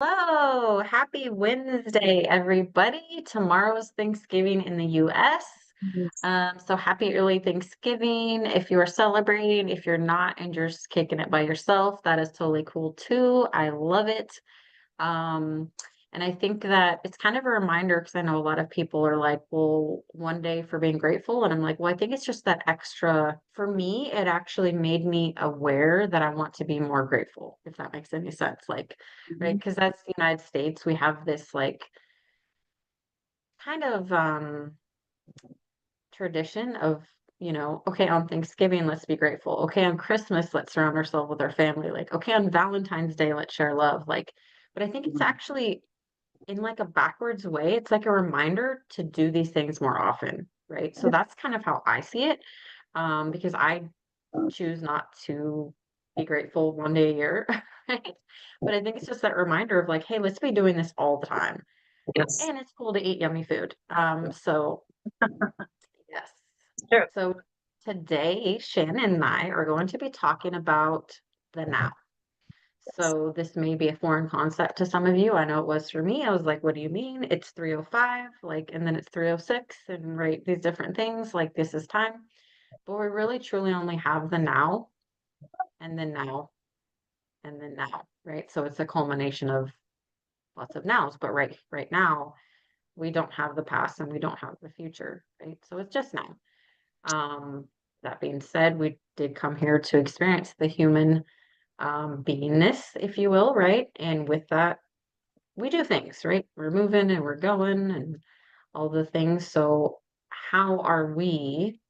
Hello, happy Wednesday, everybody. Tomorrow's Thanksgiving in the US. Yes. So happy early Thanksgiving. If you are celebrating, if you're not and you're just kicking it by yourself, that is totally cool too. I love it. Um, and I think that it's kind of a reminder because I know a lot of people are like, well, one day for being grateful. And I'm like, well, I think it's just that extra. For me, it actually made me aware that I want to be more grateful, if that makes any sense. Like, right? Mhm. Because that's the United States. We have this like kind of tradition of, okay, on Thanksgiving, let's be grateful. Okay, on Christmas, let's surround ourselves with our family. Like, okay, on Valentine's Day, let's share love. Like, but I think it's actually in like a backwards way, it's like a reminder to do these things more often, right? So that's kind of how I see it, because I choose not to be grateful one day a year, right? But I think it's just that reminder of like, hey, let's be doing this all the time. Yes, And it's cool to eat yummy food. So yes. true. So today, Shannon and I are going to be talking about the now. So this may be a foreign concept to some of you. I know it was for me. I was like, what do you mean? It's 3:05, like, and then it's 3:06, and right, these different things, like this is time. But we really truly only have the now and then now and then now, right? So it's a culmination of lots of nows, but right now, we don't have the past and we don't have the future, right? So it's just now. That being said, we did come here to experience the human beingness, if you will, right? And with that, we do things, right? We're moving and we're going and all the things. So, how are we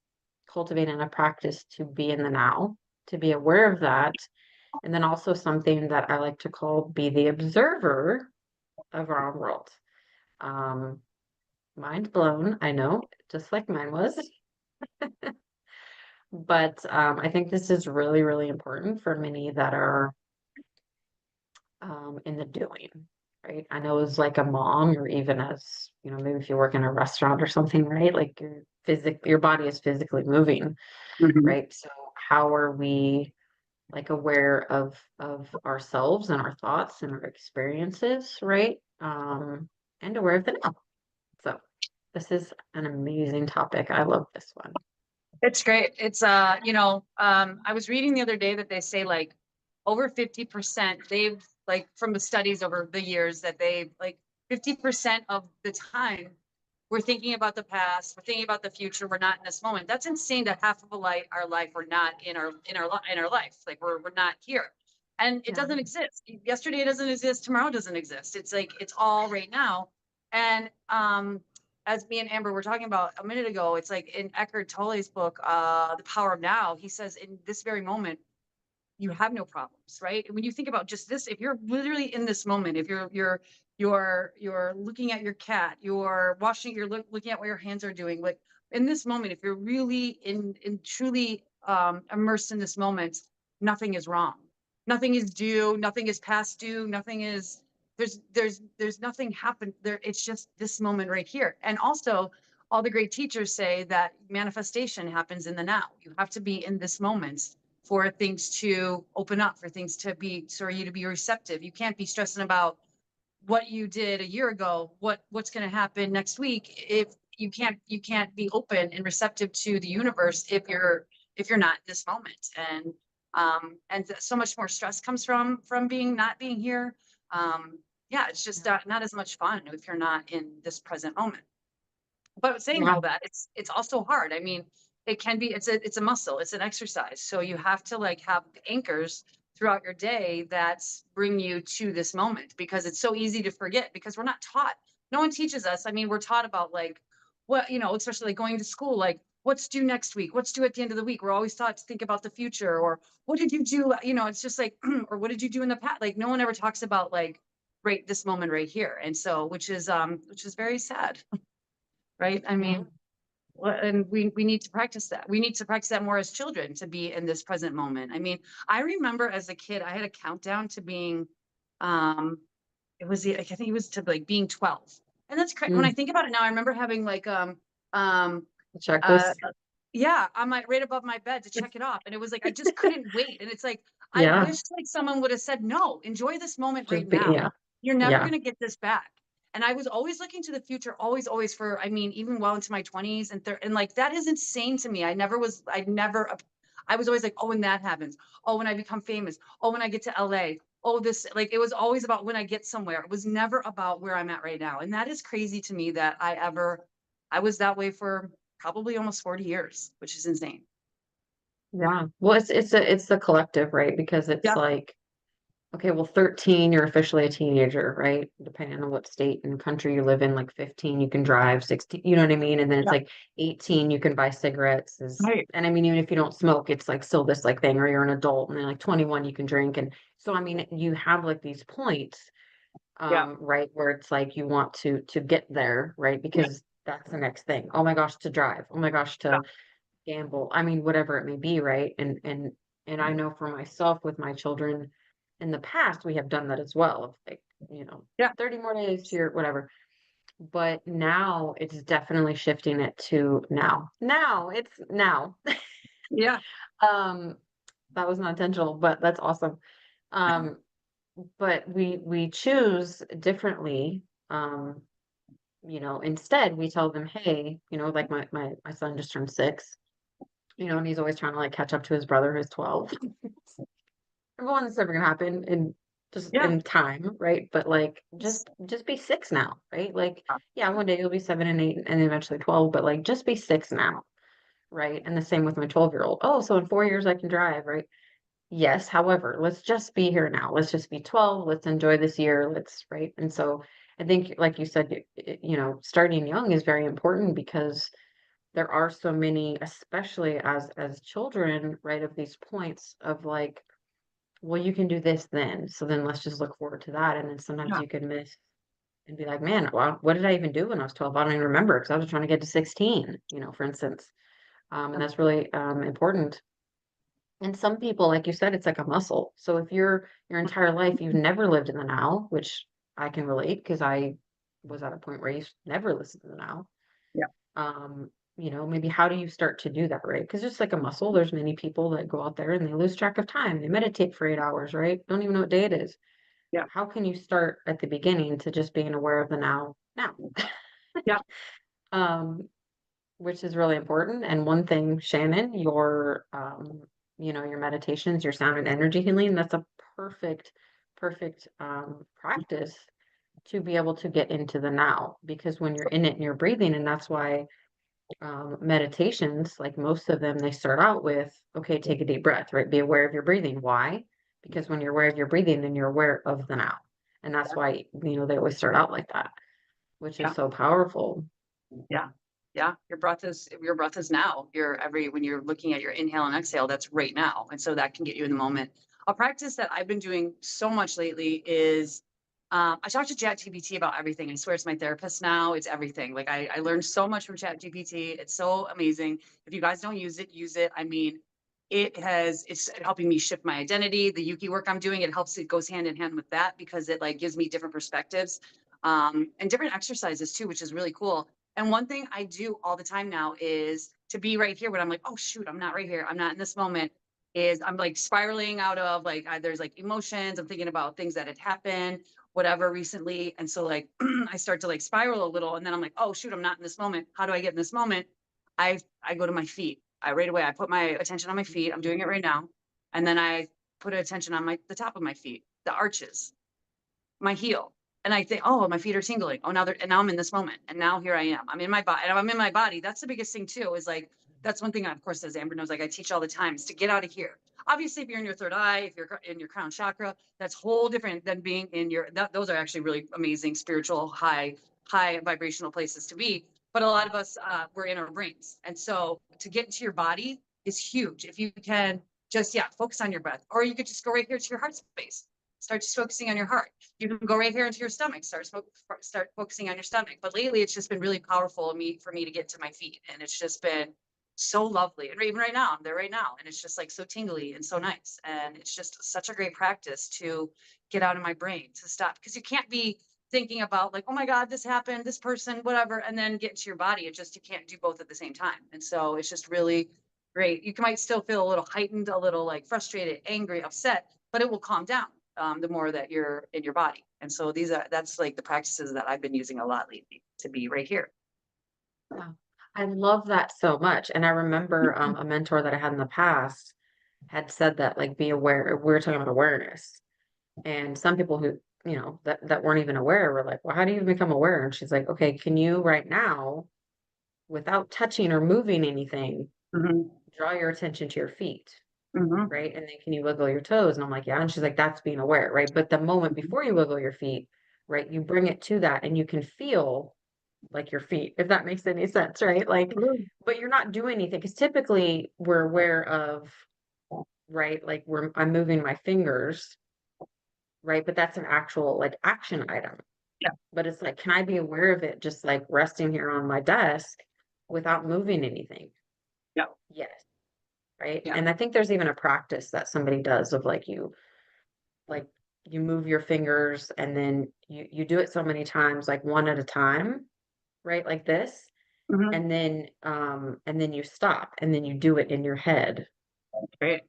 cultivating a practice to be in the now, to be aware of that? And then also something that I like to call be the observer of our own world. Um, Mind blown, I know, just like mine was. But I think this is really, really important for many that are in the doing, right? I know as like a mom, or even as, maybe if you work in a restaurant or something, right? Like your body is physically moving, Mhm. right? So how are we like aware of ourselves and our thoughts and our experiences, right? And aware of the now. So this is an amazing topic. I love this one. It's great. I was reading the other day that they say like over 50%, they've like from the studies over the years that they like 50% of the time we're thinking about the past, we're thinking about the future, we're not in this moment. That's insane that half of our life we're not in our life. Like we're not here. And it Yeah. doesn't exist. Yesterday doesn't exist, tomorrow doesn't exist. It's like it's all right now. And as me and Amber were talking about a minute ago, it's like in Eckhart Tolle's book, The Power of Now, he says in this very moment, you have no problems, right? And when you think about just this, if you're literally in this moment, if you're looking at your cat, you're washing, looking at what your hands are doing, like in this moment, if you're really in truly immersed in this moment, nothing is wrong. Nothing is due, nothing is past due, nothing is there's nothing happened there. It's just this moment right here. And also all the great teachers say that manifestation happens in the now. You have to be in this moment for things to open up, for things to be, for you to be receptive. You can't be stressing about what you did a year ago, what's going to happen next week. If you can't be open and receptive to the universe if you're not in this moment. And so much more stress comes from being not being here. Yeah, it's just not as much fun if you're not in this present moment. But saying Yeah. all that, it's also hard. I mean, it can be it's a muscle, it's an exercise. So you have to like have anchors throughout your day that bring you to this moment because it's so easy to forget because we're not taught. No one teaches us. I mean, we're taught about like what, especially like going to school, like what's due next week, what's due at the end of the week. We're always taught to think about the future or what did you do? It's just like, or what did you do in the past? Like no one ever talks about like right this moment right here. And so which is very sad, right? I Yeah. mean, and we need to practice that. We need to practice that more as children to be in this present moment. I mean, I remember as a kid, I had a countdown to being, um, I think it was to like being 12. And that's crazy. When I Mm. think about it now, I remember having like, um, uh, Checklist. yeah, on my right above my bed to check it off. And it was like, I just couldn't wait. And it's like, I Yeah. wish like someone would have said, no, enjoy this moment right Just be, now. yeah. You're never Yeah. gonna get this back. And I was always looking to the future, always for, I mean, even well into my 20s and and like that is insane to me. I was always like, oh, when that happens, oh, when I become famous, oh, when I get to LA, oh, this, like it was always about when I get somewhere. It was never about where I'm at right now. And that is crazy to me that I was that way for probably almost 40 years, which is insane. Yeah. Well, it's the collective, right? Because it's Yeah. like, okay, well, 13, you're officially a teenager, right? Depending on what state and country you live in, like 15, you can drive, 16, you know what I mean? And then it's Yeah. like 18, you can buy cigarettes Right. and I mean, even if you don't smoke, it's like still this like thing, or you're an adult, and then like 21, you can drink. And so, I mean, you have like these points, Yeah. right, where it's like you want to get there, right? Yeah. Because that's the next thing. Oh my gosh, to drive. Oh my gosh, Yeah. to gamble. I mean, whatever it may be, right? And I know for myself with my children in the past, we have done that as well. Of like, you know, Yeah. 30 more days to your whatever. But now it's definitely shifting it to now. Now it's now. Yeah. Um, that was not intentional, but that's awesome. Um, but we choose differently. Um, instead we tell them, hey, like my son just turned 6. And he's always trying to like catch up to his brother who's 12. Everyone's never gonna happen in just Yeah. in time, right? But like just be 6 now, right? Like, yeah, one day you'll be 7 and 8 and eventually 12, but like just be 6 now, right? And the same with my 12-year-old. Oh, so in 4 years I can drive, right? Yes, however, let's just be here now. Let's just be 12. Let's enjoy this year. Let's, right? And so I think, like you said, starting young is very important because there are so many, especially as children, right, of these points of like, well, you can do this then. So then let's just look forward to that. And then sometimes Yeah. you can miss and be like, man, well, what did I even do when I was 12? I don't even remember because I was trying to get to 16, for instance. And that's really important. And some people, like you said, it's like a muscle. So if your entire life you've never lived in the now, which I can relate because I was at a point where I used to never listen to the now. Yeah. Maybe how do you start to do that, right? Because just like a muscle, there's many people that go out there and they lose track of time. They meditate for 8 hours, right? Don't even know what day it is. Yeah. How can you start at the beginning to just being aware of the now? Yeah. Um, which is really important. And one thing, Shannon, your meditations, your sound and energy healing, that's a perfect, perfect practice to be able to get into the now. Because when you're in it and you're breathing, and that's why meditations, like most of them, they start out with, okay, take a deep breath, right? Be aware of your breathing. Why? Because when you're aware of your breathing, then you're aware of the now. And that's why, they always start out like that, which is Yeah. so powerful. Yeah. Yeah. Your breath is now. When you're looking at your inhale and exhale, that's right now. And so that can get you in the moment. A practice that I've been doing so much lately is I talk to ChatGPT about everything. I swear it's my therapist now. It's everything. Like I learned so much from ChatGPT. It's so amazing. If you guys don't use it, use it. I mean, it's helping me shift my identity. The Yuki work I'm doing, it goes hand in hand with that because it like gives me different perspectives and different exercises too, which is really cool. And one thing I do all the time now is to be right here when I'm like, oh shoot, I'm not right here. I'm not in this moment. Is I'm like spiraling out of like there's like emotions. I'm thinking about things that had happened, whatever recently. And so like I start to like spiral a little and then I'm like, oh shoot, I'm not in this moment. How do I get in this moment? I go to my feet. I right away I put my attention on my feet. I'm doing it right now. And then I put attention on the top of my feet, the arches, my heel. And I think, oh, my feet are tingling. Oh, and now I'm in this moment. And now here I am. I'm in my body. And I'm in my body. That's the biggest thing too, is like, that's one thing, of course, as Amber knows, like I teach all the time is to get out of here. Obviously, if you're in your third eye, if you're in your crown chakra, that's whole different than being in those are actually really amazing spiritual, high vibrational places to be. But a lot of us, we're in our brains. And so to get into your body is huge. If you can just, yeah, focus on your breath, or you could just go right here to your heart space. Start just focusing on your heart. You can go right here into your stomach. Start focusing on your stomach. But lately, it's just been really powerful for me to get to my feet, and it's just been so lovely. And even right now, I'm there right now, and it's just like so tingly and so nice. And it's just such a great practice to get out of my brain to stop because you can't be thinking about like, oh my God, this happened, this person, whatever, and then get into your body. You can't do both at the same time. And so it's just really great. You might still feel a little heightened, a little like frustrated, angry, upset, but it will calm down. the more that you're in your body. And so that's like the practices that I've been using a lot lately to be right here. Wow. I love that so much. And I remember a mentor that I had in the past had said that like be aware. We were talking about awareness. And some people who, that weren't even aware were like, well, how do you become aware? And she's like, okay, can you right now, without touching or moving anything, Hmm. draw your attention to your feet, Hmm. right? And then can you wiggle your toes? And I'm like, yeah. And she's like, that's being aware, right? But the moment before you wiggle your feet, right, you bring it to that and you can feel like your feet, if that makes any sense, right? Like, but you're not doing anything because typically we're aware of, right? Like I'm moving my fingers, right? But that's an actual like action item. Yeah. But it's like, can I be aware of it just like resting here on my desk without moving anything? Yeah. Yes. Right. Yeah. And I think there's even a practice that somebody does of like you move your fingers and then you do it so many times, like one at a time, right? Like this. Hmm. And then you stop and then you do it in your head Great.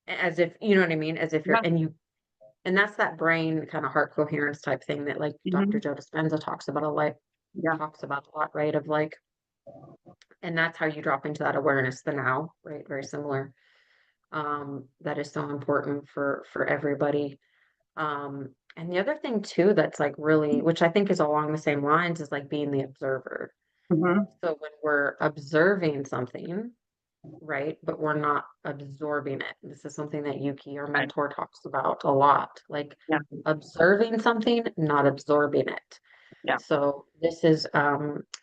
as if, you know what I mean? As if Yeah. and that's that brain kind of heart coherence type thing that like Dr. Hmm. Joe Dispenza Yeah. talks about a lot, right? Of like, and that's how you drop into that awareness, the now, right? Very similar. That is so important for everybody. And the other thing too that's like really, which I think is along the same lines, is like being the observer. Hmm. So when we're observing something, right? But we're not absorbing it. This is something that Yuki, our Right. mentor, talks about a lot, like Yeah. observing something, not absorbing it. Yeah. So this is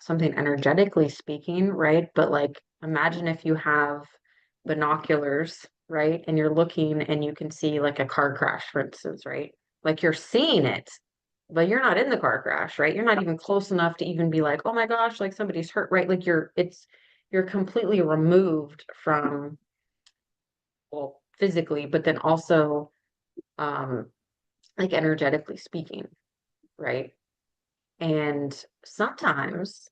something energetically speaking, right? But like imagine if you have binoculars, right? And you're looking and you can see like a car crash, for instance, right? Like you're seeing it, but you're not in the car crash, right? You're not even close enough to even be like, oh my gosh, like somebody's hurt, right? Like you're completely removed from, well, physically, but then also um like energetically speaking, right? And sometimes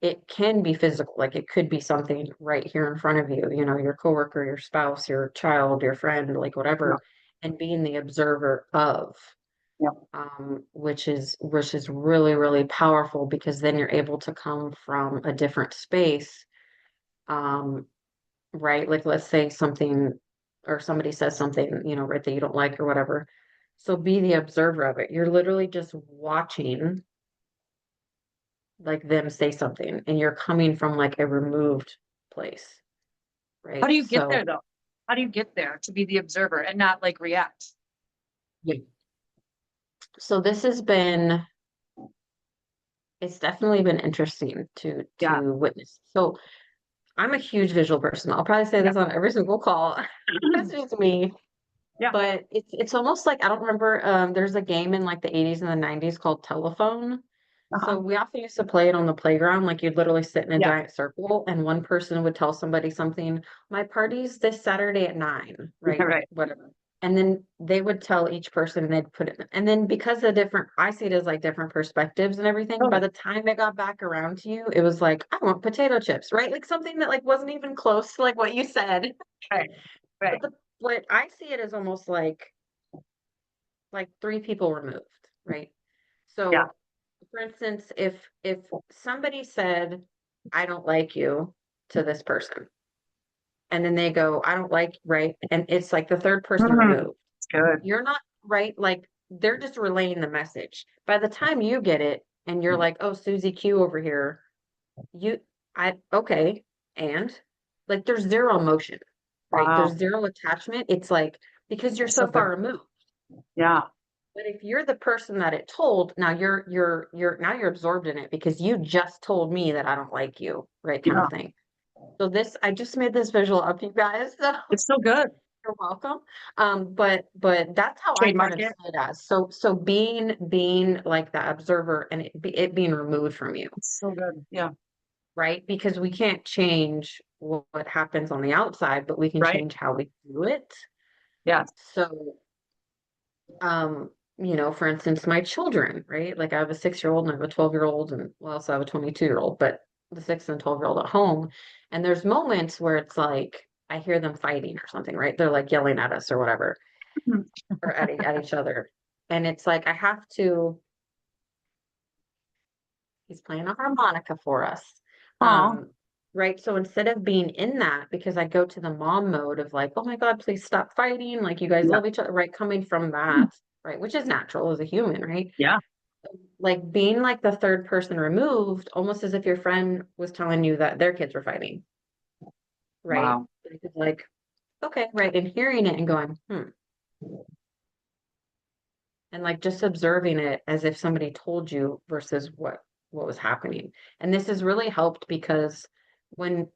it can be physical, like it could be something right here in front of you, your coworker, your spouse, your child, your friend, like Yeah. whatever, and being the observer of, Yeah. which is really, really powerful because then you're able to come from a different space, um, right? Like let's say something or somebody says something, right, that you don't like or whatever. So be the observer of it. You're literally just watching like them say something and you're coming from like a removed place, How right? do you get So there though? How do you get there to be the observer and not like react? yeah. So this has been it's definitely been interesting to Yeah. witness. So I'm a huge visual person. I'll probably say Yeah. this on every single call. That's just me. Yeah. But it's almost like I don't remember there's a game in like the 80s and the 90s called Telephone. So Uh-huh. we often used to play it on the playground, like you'd literally sit in a Yeah. giant circle and one person would tell somebody something, my party's this Saturday at 9, right? Right. Whatever. And then they would tell each person and they'd put it, and then because the different, I see it as like different perspectives and everything. By Totally. the time it got back around to you, it was like, I want potato chips, right? Like something that like wasn't even close to like what you said. Right. But Right. what I see it as almost like three people removed, right? Yeah. So for instance, if somebody said, I don't like you to this person, and then they go, I don't like, right? And it's like the third person Mm, removed. it's good. You're not right, like they're just relaying the message. By the time you get it and you're like, oh, Susie Q over here, you I okay, and like there's zero emotion, right? There's Wow. zero attachment. It's like because you're That's so so good. far removed. Yeah. But if you're the person that it told, now you're now you're absorbed in it because you just told me that I don't like you, right? Kind Yeah. of thing. So this, I just made this visual up, you guys. So It's so good. you're welcome. But that's how I kind Trademark of see it. it as. So being like the observer and it being removed from you, It's so good. Yeah. right? Because we can't change what happens on the outside, but we can Right. change how we do it. Yeah. So um for instance, my children, right? Like I have a 6-year-old and I have a 12-year-old and well, also I have a 22-year-old, but the 6 and 12-year-old at home. And there's moments where it's like I hear them fighting or something, right? They're like yelling at us or whatever. or at each other. And it's like I have to, he's playing a harmonica for us. Oh, Um, right. So instead of being in that, because I go to the mom mode of like, oh my God, please stop fighting. Like you guys yeah. love each other, right? Coming from that, right? Which is natural as a human, right? Yeah. Like being like the third person removed, almost as if your friend was telling you that their kids were fighting, right? Wow. Like, okay, right. And hearing it and going, and like just observing it as if somebody told you versus what was happening. And this has really helped because when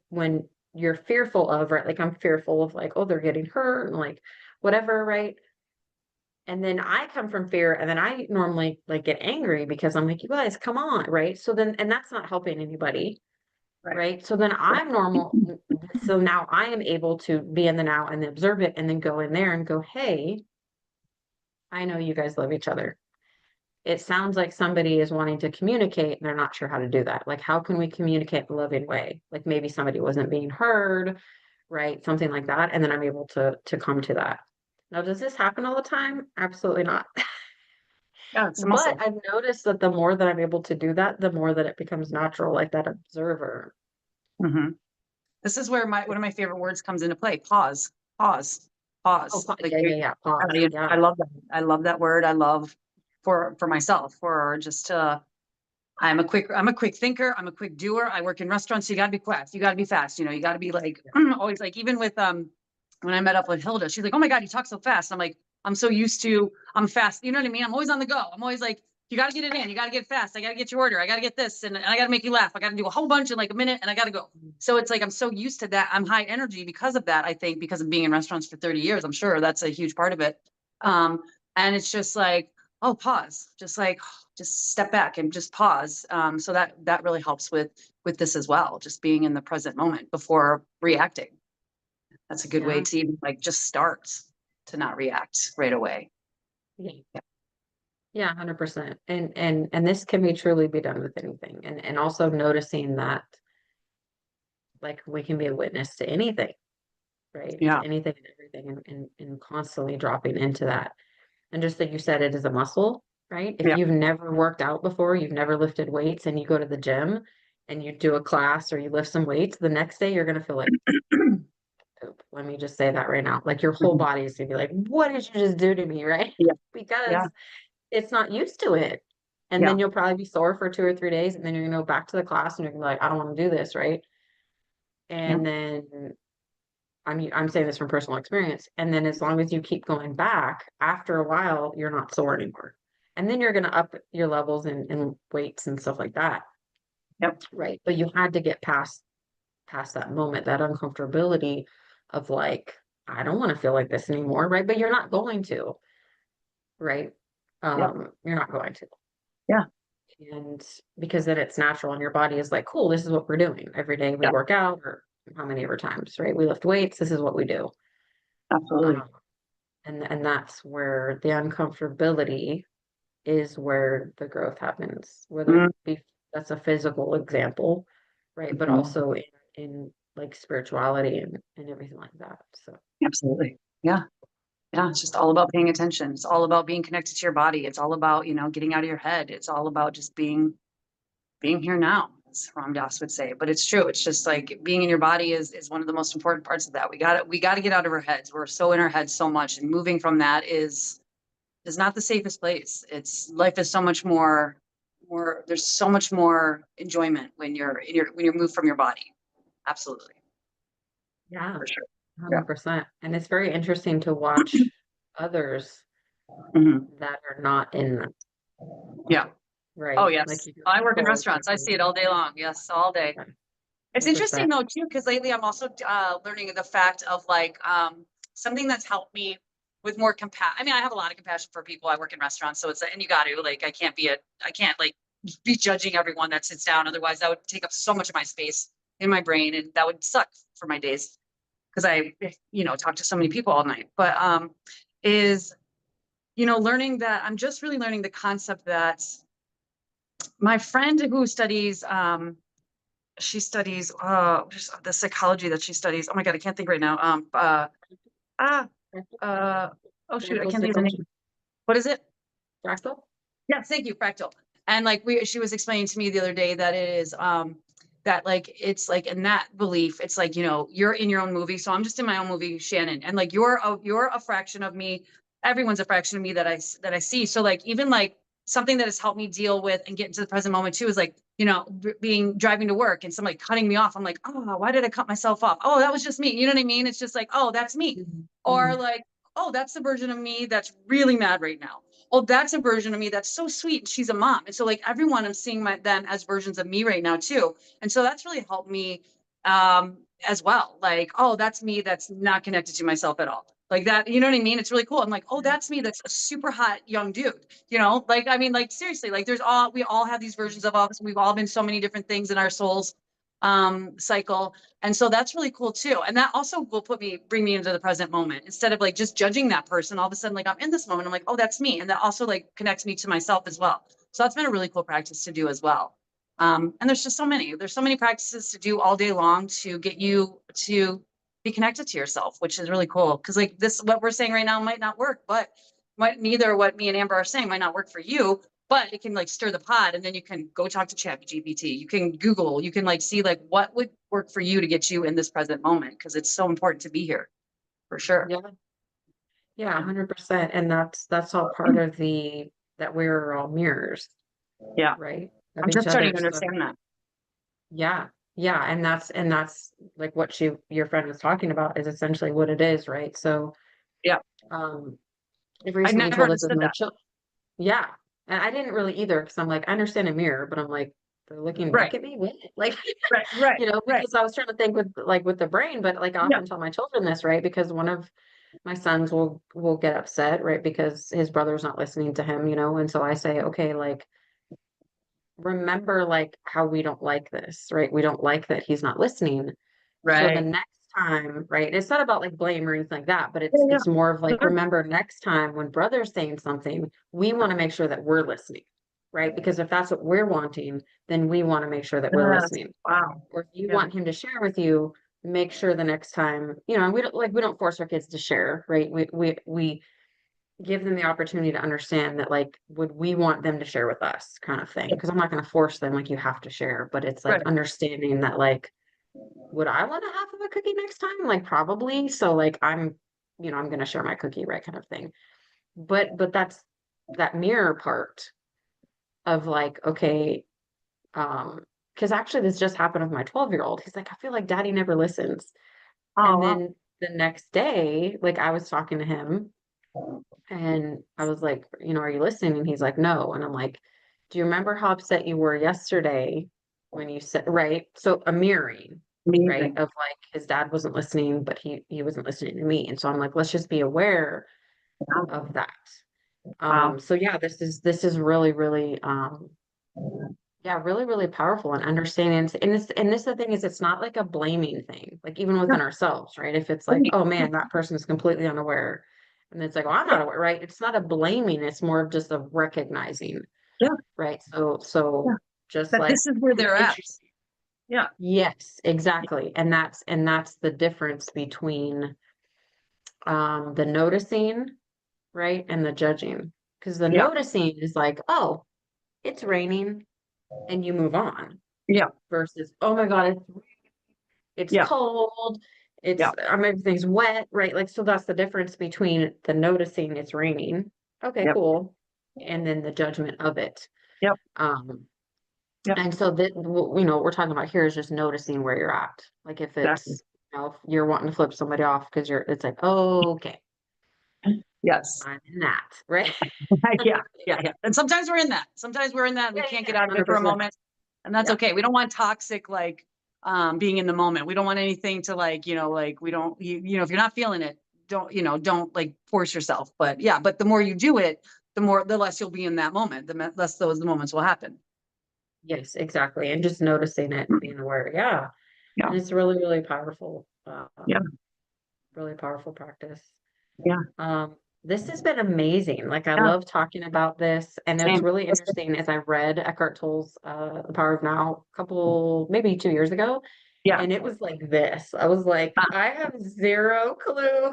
you're fearful of, right, like I'm fearful of like, oh, they're getting hurt and like whatever, right? And then I come from fear and then I normally like get angry because I'm like, you guys, come on, right? So then and that's not helping anybody, Right. right? So then I'm normal. So now I am able to be in the now and observe it and then go in there and go, hey, I know you guys love each other. It sounds like somebody is wanting to communicate and they're not sure how to do that. Like, how can we communicate in a loving way? Like maybe somebody wasn't being heard, right? Something like that. And then I'm able to come to that. Now, does this happen all the time? Absolutely not. Yeah, it's a But muscle. I've noticed that the more that I'm able to do that, the more that it becomes natural, like that observer. Hmm. This is where one of my favorite words comes into play. Pause. Pause. Oh, Pause. Like yeah, yeah, yeah. Pause. I Yeah. love that. I love that word. I love for myself, for just to I'm a quick thinker. I'm a quick doer. I work in restaurants. So you got to be fast. You got to be fast. You got to be like Yeah. always like, even with when I met up with Hilda, she's like, oh my God, you talk so fast. I'm like, I'm so used to, I'm fast. You know what I mean? I'm always on the go. I'm always like, you got to get it in. You got to get fast. I got to get your order. I got to get this. And I got to make you laugh. I got to do a whole bunch in like a minute and I got to go. So it's like, I'm so used to that. I'm high energy because of that. I think because of being in restaurants for 30 years, I'm sure that's a huge part of it. Um, and it's just like, oh, pause, just like, just step back and just pause. So that really helps with this as well, just being in the present moment before reacting. That's a good way Yeah. to even like just start to not react right away. Yeah. Yeah, 100%. And this can be truly be done with anything. And also noticing that like we can be a witness to anything, right? Yeah. To anything and everything and constantly dropping into that. And just like you said, it is a muscle, right? If Yeah. you've never worked out before, you've never lifted weights and you go to the gym and you do a class or you lift some weights, the next day you're gonna feel like poop. Let me just say that right now. Like your whole Mhm. body is gonna be like, what did you just do to me, right? Yeah. Yeah. Because it's not used to it. And Yeah. then you'll probably be sore for 2 or 3 days, and then you're gonna go back to the class and you're gonna be like, I don't want to do this, right? Yeah. And then I'm saying this from personal experience. And then as long as you keep going back, after a while, you're not sore anymore. And then you're gonna up your levels and weights and stuff like that, Yep. right? But you had to get past that moment, that uncomfortability of like, I don't want to feel like this anymore, right? But you're not going to, right? Yep. You're not going to. Yeah. And because then it's natural and your body is like, cool, this is what we're doing. Every day we Yeah. work out or how many ever times, right? We lift weights, this is what we do. Absolutely. Um, and that's where the uncomfortability is where the growth happens, whether it be that's a physical example, right? But Mhm. also in like spirituality and everything like that. So Absolutely. Yeah. Yeah, it's just all about paying attention. It's all about being connected to your body. It's all about, getting out of your head. It's all about just being here now, as Ram Dass would say. But it's true. It's just like being in your body is one of the most important parts of that. We got to get out of our heads. We're so in our heads so much, and moving from that is not the safest place. It's life is so much more. There's so much more enjoyment when you're moved from your body. Absolutely, yeah, for sure. Yeah. 100%. And it's very interesting to watch others Hmm. that are not in that, Yeah. Oh right? Like yes. you I work in people restaurants. I see it all day long. Yes, all day. It's interesting 100%. though too, because lately I'm also learning the fact of like something that's helped me with more compassion. I mean, I have a lot of compassion for people. I work in restaurants, so it's and you got to like I can't like be judging everyone that sits down. Otherwise, that would take up so much of my space in my brain, and that would suck for my days because I talk to so many people all night. But is learning that I'm just really learning the concept that my friend who studies she studies just the psychology that she studies. Oh my God, I can't think right now. Ah, Oh shoot, I Fractal can't think of the psychology. name. What is it? Fractal? Yeah, thank you, fractal. And like she was explaining to me the other day that it is that like it's like in that belief, it's like, you're in your own movie. So I'm just in my own movie, Shannon. And like you're a fraction of me. Everyone's a fraction of me that I see. So like even like something that has helped me deal with and get into the present moment too is like, being driving to work and somebody cutting me off. I'm like, oh, why did I cut myself off? Oh, that was just me. You know what I mean? It's just like, oh, that's me. Mhm. Or Mhm. like, oh, that's the version of me that's really mad right now. Oh, that's a version of me that's so sweet. And she's a mom. And so like everyone, I'm seeing them as versions of me right now too. And so that's really helped me as well. Like, oh, that's me that's not connected to myself at all. Like that, you know what I mean? It's really cool. I'm like, oh, that's me. That's a super hot young dude. Like I mean, like seriously, like we all have these versions of us. We've all been so many different things in our souls cycle. And so that's really cool too. And that also will bring me into the present moment instead of like just judging that person. All of a sudden, like I'm in this moment, I'm like, oh, that's me. And that also like connects me to myself as well. So that's been a really cool practice to do as well. And there's so many practices to do all day long to get you to be connected to yourself, which is really cool. Cause like what we're saying right now might not work, but neither what me and Amber are saying might not work for you, but it can like stir the pot and then you can go talk to chat GPT. You can Google, you can like see like what would work for you to get you in this present moment. Cause it's so important to be here for sure. Yeah, yeah, 100%. And that's all part of the that we're all mirrors, Yeah. right? Of I'm each just starting other. to So understand that. yeah, yeah, and that's like what your friend was talking about is essentially what it is, right? So Yeah. um I've I recently never told this with understood my that. children. Yeah. And I didn't really either because I'm like, I understand a mirror, but I'm like, they're looking Right. back at me. What? Like, Right. Right. Right. because I was trying to think with the brain, but like I Yeah. often tell my children this, right? Because one of my sons will get upset, right? Because his brother's not listening to him, and so I say, okay, like remember like how we don't like this, right? We don't like that he's not listening. So the Right. next time, right? It's not about like blame or anything like that, but Yeah. it's Yeah. it's more of like Sure. remember next time when brother's saying something, we want to make sure that we're listening, right? Because if that's what we're wanting, then we want to make sure that we're Yes. listening. Wow. Or if you Yeah. want him to share with you, make sure the next time, we don't force our kids to share, right? We give them the opportunity to understand that like would we want them to share with us kind of thing. Yeah. Because I'm not going to force them like you have to share, but it's like Right. understanding that like would I want a half of a cookie next time? Like probably. So like I'm gonna share my cookie, right? Kind of thing. But that's that mirror part of like, okay, because actually this just happened with my 12-year-old. He's like, I feel like daddy never listens. Oh, And wow. then the next day, like I was talking to him and I was like, are you listening? And he's like, no. And I'm like, do you remember how upset you were yesterday when you said, right? So a mirroring, right? Amazing. Of like his dad wasn't listening, but he wasn't listening to me. And so I'm like, let's just be aware of that. Wow. So yeah, this is really, really yeah, really, really powerful and understanding. And this the thing is it's not like a blaming thing, like even Yeah. within ourselves, right? If it's like, Right. oh man, that person is completely unaware. And it's like, well, I'm not aware, right? It's not a blaming, it's more of just a recognizing, Yeah. right? So Yeah. just That like, this is where they're at. interesting. Yeah. Yes, exactly. And that's the difference between the noticing, right? And the judging. Because the Yeah. noticing is like, oh, it's raining, and you move on Yeah. versus, oh my God, it's Yeah. cold, Yeah. everything's wet, right? Like, so that's the difference between the noticing it's raining. Okay, Yep. cool. And then the judgment of it. Yep. Um, Yep. and so that, what we're talking about here is just noticing where you're at. Like if Exactly. it's, if you're wanting to flip somebody off because it's like, oh, okay, Yes. I'm in that, right? Yeah. Yeah. Yeah. And sometimes we're in that. Sometimes we're in that. We Yeah, can't yeah, get out of it for a 100%. moment. And that's Yeah. okay. We don't want toxic, like, being in the moment. We don't want anything to like, like we don't, if you're not feeling it, don't like force yourself. But yeah, but the more you do it, the less you'll be in that moment, less those moments will happen. Yes, exactly. And just noticing it and being aware. Yeah. Yeah. And it's really, really powerful. Yeah. Really powerful practice. Yeah. This has been amazing. Like I Yeah. love talking about this, and it's Same. really interesting as I read Eckhart Tolle's The Power of Now a couple, maybe 2 years ago, Yeah. and it was like this. I was like, I have zero clue.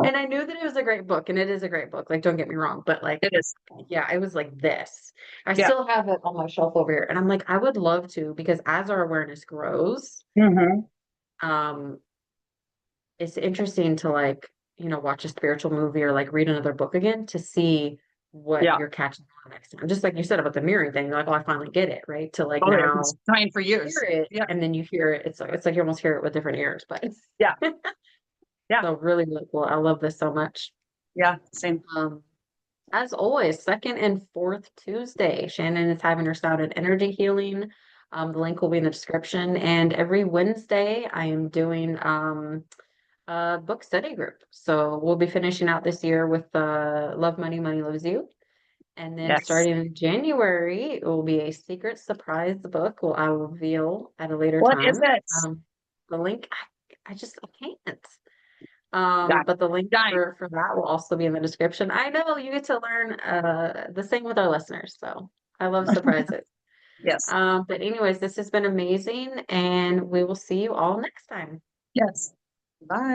And I knew that it was a great book, and it is a great book, like, don't get me wrong, but, like, It is. yeah, it was like this. I Yeah. still have it on my shelf over here, and I'm like, I would love to because as our awareness grows, Hmm. um, it's interesting to, like, watch a spiritual movie or, like, read another book again to see what Yeah. you're catching on next time. Just like you said about the mirroring thing, you're like, "Oh, I finally get it," right? To, like, Oh, yeah. It's now trying for hear years. it, Yeah. and then you hear it. It's like you almost hear it with different ears, but Yeah. Yeah. so really, really cool. I love this so much. Yeah. Same. Um, as always, second and fourth Tuesday, Shannon is having her Sound Energy Healing. The link will be in the description. And every Wednesday, I am doing a book study group. So we'll be finishing out this year with Love Money, Money Loves You. And then Yes. starting in January, it will be a secret surprise book. Well, I will reveal at a later What is time. it? The link, I can't. Got But the link Dying. for that will also be in the description. I know you get to learn the same with our listeners, so I love surprises. Yes. But anyways, this has been amazing, and we will see you all next time. Yes. Bye.